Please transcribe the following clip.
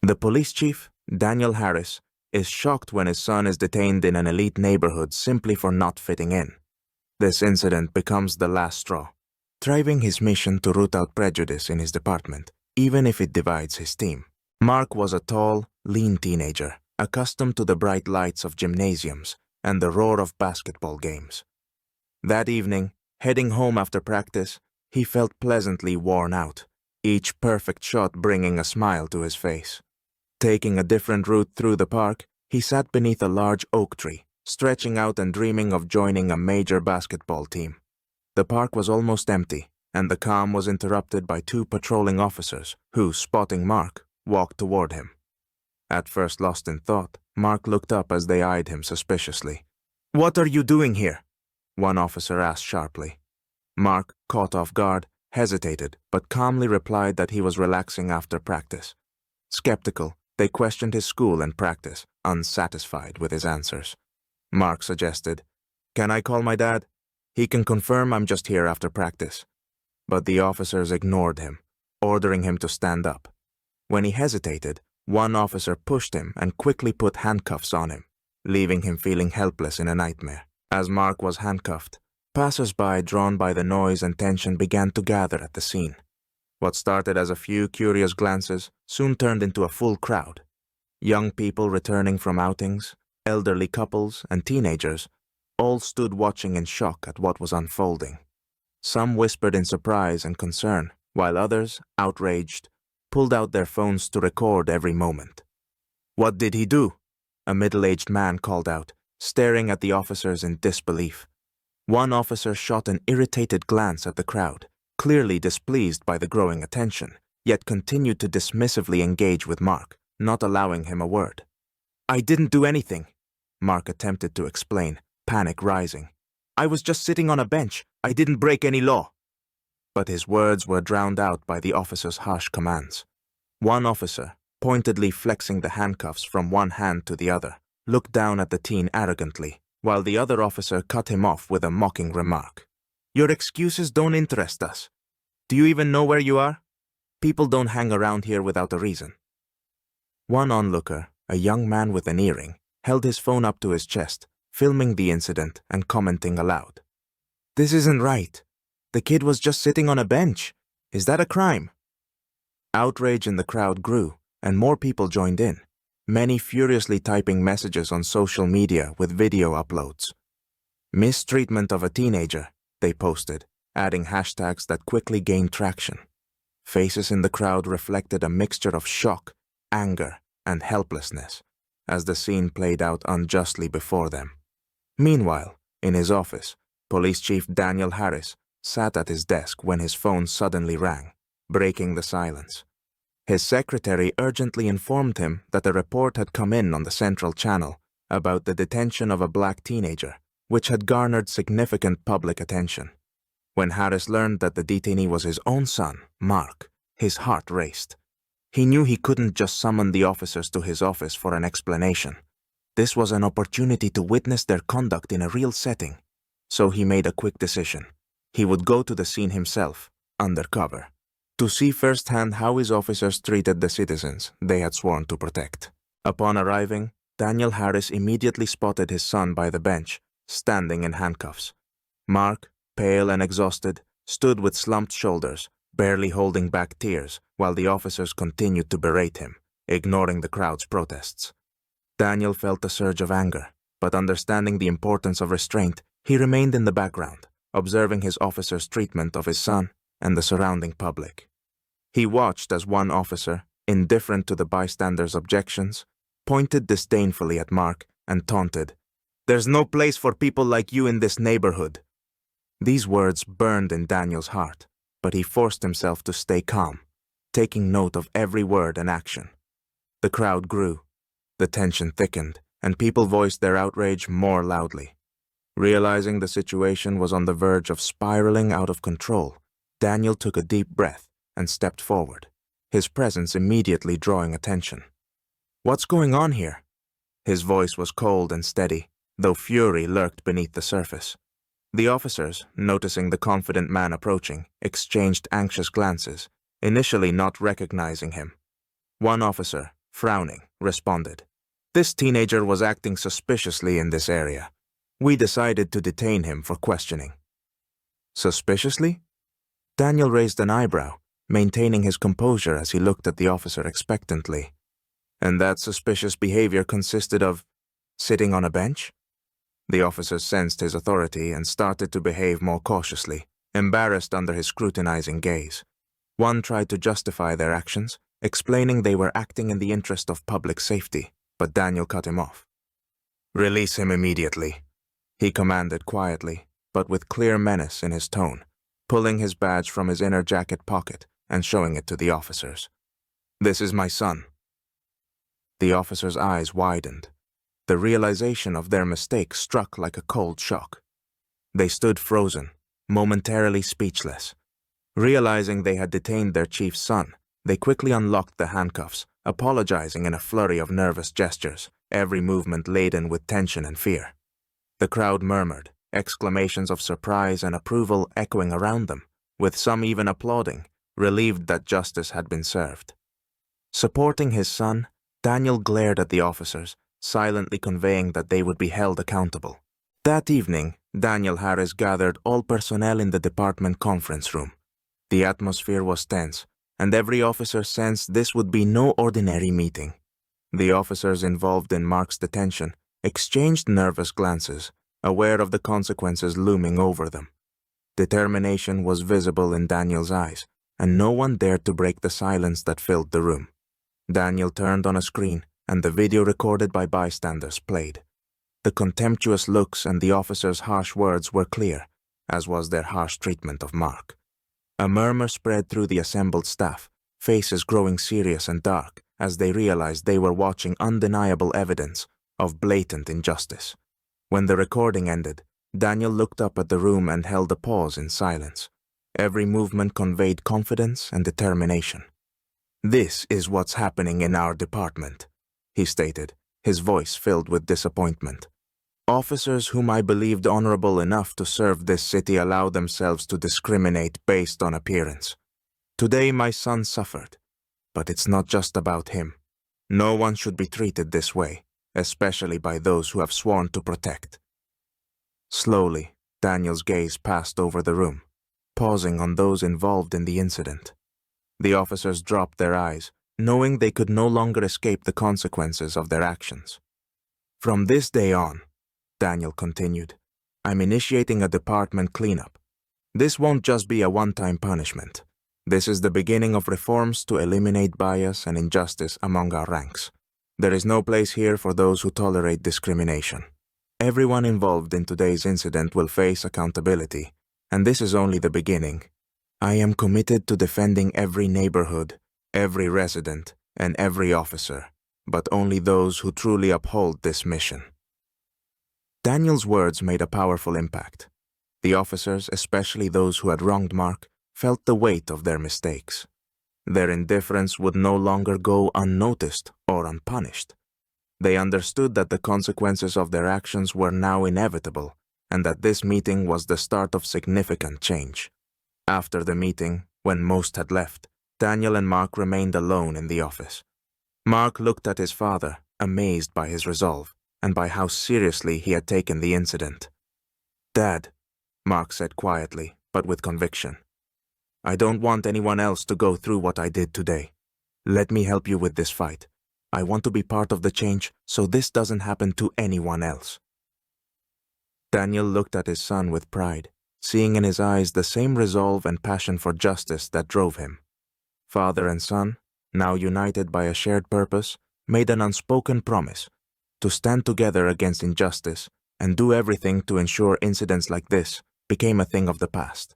The police chief, Daniel Harris, is shocked when his son is detained in an elite neighborhood simply for not fitting in. This incident becomes the last straw, driving his mission to root out prejudice in his department, even if it divides his team. Mark was a tall, lean teenager, accustomed to the bright lights of gymnasiums and the roar of basketball games. That evening, heading home after practice, he felt pleasantly worn out, each perfect shot bringing a smile to his face. Taking a different route through the park, he sat beneath a large oak tree, stretching out and dreaming of joining a major basketball team. The park was almost empty, and the calm was interrupted by two patrolling officers who, spotting Mark, walked toward him. At first lost in thought, Mark looked up as they eyed him suspiciously. "What are you doing here?" one officer asked sharply. Mark, caught off guard, hesitated, but calmly replied that he was relaxing after practice. Skeptical, they questioned his school and practice, unsatisfied with his answers. Mark suggested, "Can I call my dad? He can confirm I'm just here after practice." But the officers ignored him, ordering him to stand up. When he hesitated, one officer pushed him and quickly put handcuffs on him, leaving him feeling helpless in a nightmare. As Mark was handcuffed, passers-by drawn by the noise and tension began to gather at the scene. What started as a few curious glances soon turned into a full crowd. Young people returning from outings, elderly couples, and teenagers all stood watching in shock at what was unfolding. Some whispered in surprise and concern, while others, outraged, pulled out their phones to record every moment. "What did he do?" a middle-aged man called out, staring at the officers in disbelief. One officer shot an irritated glance at the crowd, clearly displeased by the growing attention, yet continued to dismissively engage with Mark, not allowing him a word. "I didn't do anything," Mark attempted to explain, panic rising. "I was just sitting on a bench. I didn't break any law." But his words were drowned out by the officer's harsh commands. One officer, pointedly flexing the handcuffs from one hand to the other, looked down at the teen arrogantly, while the other officer cut him off with a mocking remark. "Your excuses don't interest us. Do you even know where you are? People don't hang around here without a reason." One onlooker, a young man with an earring, held his phone up to his chest, filming the incident and commenting aloud. "This isn't right. The kid was just sitting on a bench. Is that a crime?" Outrage in the crowd grew, and more people joined in, many furiously typing messages on social media with video uploads. "Mistreatment of a teenager," they posted, adding hashtags that quickly gained traction. Faces in the crowd reflected a mixture of shock, anger, and helplessness, as the scene played out unjustly before them. Meanwhile, in his office, Police Chief Daniel Harris sat at his desk when his phone suddenly rang, breaking the silence. His secretary urgently informed him that a report had come in on the Central Channel about the detention of a black teenager, which had garnered significant public attention. When Harris learned that the detainee was his own son, Mark, his heart raced. He knew he couldn't just summon the officers to his office for an explanation. This was an opportunity to witness their conduct in a real setting. So he made a quick decision. He would go to the scene himself, undercover, to see firsthand how his officers treated the citizens they had sworn to protect. Upon arriving, Daniel Harris immediately spotted his son by the bench, standing in handcuffs. Mark, pale and exhausted, stood with slumped shoulders, barely holding back tears, while the officers continued to berate him, ignoring the crowd's protests. Daniel felt a surge of anger, but understanding the importance of restraint, he remained in the background, observing his officer's treatment of his son and the surrounding public. He watched as one officer, indifferent to the bystanders' objections, pointed disdainfully at Mark and taunted, "There's no place for people like you in this neighborhood." These words burned in Daniel's heart, but he forced himself to stay calm, taking note of every word and action. The crowd grew, the tension thickened, and people voiced their outrage more loudly. Realizing the situation was on the verge of spiraling out of control, Daniel took a deep breath and stepped forward, his presence immediately drawing attention. "What's going on here?" His voice was cold and steady, though fury lurked beneath the surface. The officers, noticing the confident man approaching, exchanged anxious glances, initially not recognizing him. One officer, frowning, responded, "This teenager was acting suspiciously in this area. We decided to detain him for questioning." Suspiciously? Daniel raised an eyebrow, maintaining his composure as he looked at the officer expectantly. And that suspicious behavior consisted of sitting on a bench? The officer sensed his authority and started to behave more cautiously, embarrassed under his scrutinizing gaze. One tried to justify their actions, explaining they were acting in the interest of public safety, but Daniel cut him off. "Release him immediately," he commanded quietly, but with clear menace in his tone, pulling his badge from his inner jacket pocket and showing it to the officers. "This is my son." The officers' eyes widened. The realization of their mistake struck like a cold shock. They stood frozen, momentarily speechless. Realizing they had detained their chief's son, they quickly unlocked the handcuffs, apologizing in a flurry of nervous gestures, every movement laden with tension and fear. The crowd murmured, exclamations of surprise and approval echoing around them, with some even applauding, relieved that justice had been served. Supporting his son, Daniel glared at the officers, silently conveying that they would be held accountable. That evening, Daniel Harris gathered all personnel in the department conference room. The atmosphere was tense, and every officer sensed this would be no ordinary meeting. The officers involved in Mark's detention exchanged nervous glances, aware of the consequences looming over them. Determination was visible in Daniel's eyes, and no one dared to break the silence that filled the room. Daniel turned on a screen, and the video recorded by bystanders played. The contemptuous looks and the officers' harsh words were clear, as was their harsh treatment of Mark. A murmur spread through the assembled staff, faces growing serious and dark as they realized they were watching undeniable evidence of blatant injustice. When the recording ended, Daniel looked up at the room and held a pause in silence. Every movement conveyed confidence and determination. "This is what's happening in our department," he stated, his voice filled with disappointment. "Officers whom I believed honorable enough to serve this city allow themselves to discriminate based on appearance. Today my son suffered, but it's not just about him. No one should be treated this way, especially by those who have sworn to protect." Slowly, Daniel's gaze passed over the room, pausing on those involved in the incident. The officers dropped their eyes, knowing they could no longer escape the consequences of their actions. "From this day on," Daniel continued, "I'm initiating a department cleanup. This won't just be a one-time punishment. This is the beginning of reforms to eliminate bias and injustice among our ranks. There is no place here for those who tolerate discrimination. Everyone involved in today's incident will face accountability, and this is only the beginning. I am committed to defending every neighborhood, every resident, and every officer, but only those who truly uphold this mission." Daniel's words made a powerful impact. The officers, especially those who had wronged Mark, felt the weight of their mistakes. Their indifference would no longer go unnoticed or unpunished. They understood that the consequences of their actions were now inevitable, and that this meeting was the start of significant change. After the meeting, when most had left, Daniel and Mark remained alone in the office. Mark looked at his father, amazed by his resolve, and by how seriously he had taken the incident. "Dad," Mark said quietly, but with conviction, "I don't want anyone else to go through what I did today. Let me help you with this fight. I want to be part of the change so this doesn't happen to anyone else." Daniel looked at his son with pride, seeing in his eyes the same resolve and passion for justice that drove him. Father and son, now united by a shared purpose, made an unspoken promise to stand together against injustice and do everything to ensure incidents like this became a thing of the past.